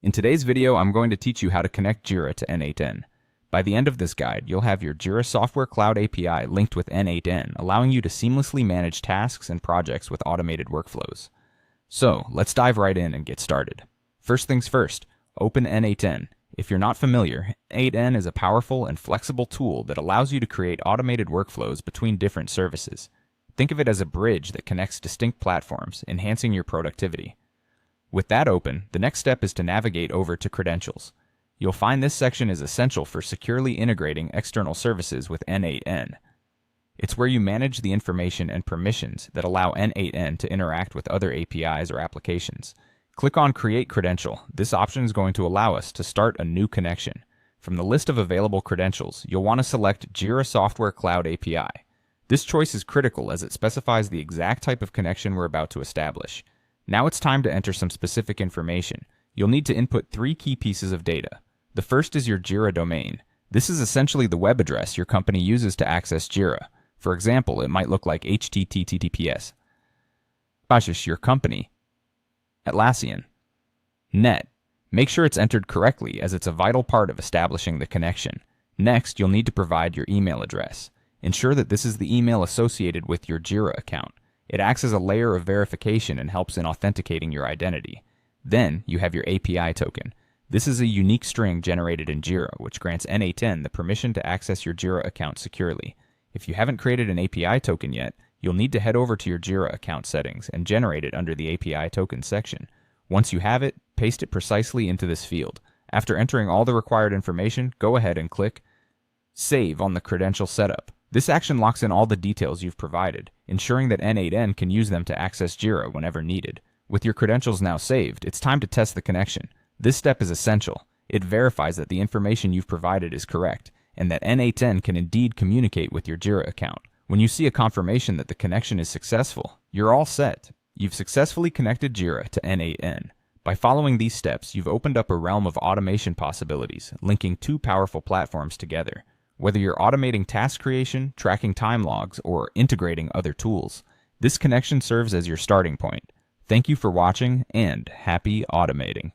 In today's video, I'm going to teach you how to connect Jira to n8n. By the end of this guide, you'll have your Jira Software Cloud API linked with n8n, allowing you to seamlessly manage tasks and projects with automated workflows. So, let's dive right in and get started. First things first, open n8n. If you're not familiar, n8n is a powerful and flexible tool that allows you to create automated workflows between different services. Think of it as a bridge that connects distinct platforms, enhancing your productivity. With that open, the next step is to navigate over to Credentials. You'll find this section is essential for securely integrating external services with n8n. It's where you manage the information and permissions that allow n8n to interact with other APIs or applications. Click on Create Credential. This option is going to allow us to start a new connection. From the list of available credentials, you'll want to select Jira Software Cloud API. This choice is critical as it specifies the exact type of connection we're about to establish. Now it's time to enter some specific information. You'll need to input 3 key pieces of data. The first is your Jira domain. This is essentially the web address your company uses to access Jira. For example, it might look like https your company Atlassian net. Make sure it's entered correctly as it's a vital part of establishing the connection. Next, you'll need to provide your email address. Ensure that this is the email associated with your Jira account. It acts as a layer of verification and helps in authenticating your identity. Then, you have your API token. This is a unique string generated in Jira, which grants n8n the permission to access your Jira account securely. If you haven't created an API token yet, you'll need to head over to your Jira account settings and generate it under the API token section. Once you have it, paste it precisely into this field. After entering all the required information, go ahead and click Save on the credential setup. This action locks in all the details you've provided, ensuring that n8n can use them to access Jira whenever needed. With your credentials now saved, it's time to test the connection. This step is essential. It verifies that the information you've provided is correct, and that n8n can indeed communicate with your Jira account. When you see a confirmation that the connection is successful, you're all set. You've successfully connected Jira to n8n. By following these steps, you've opened up a realm of automation possibilities, linking 2 powerful platforms together. Whether you're automating task creation, tracking time logs, or integrating other tools, this connection serves as your starting point. Thank you for watching, and happy automating.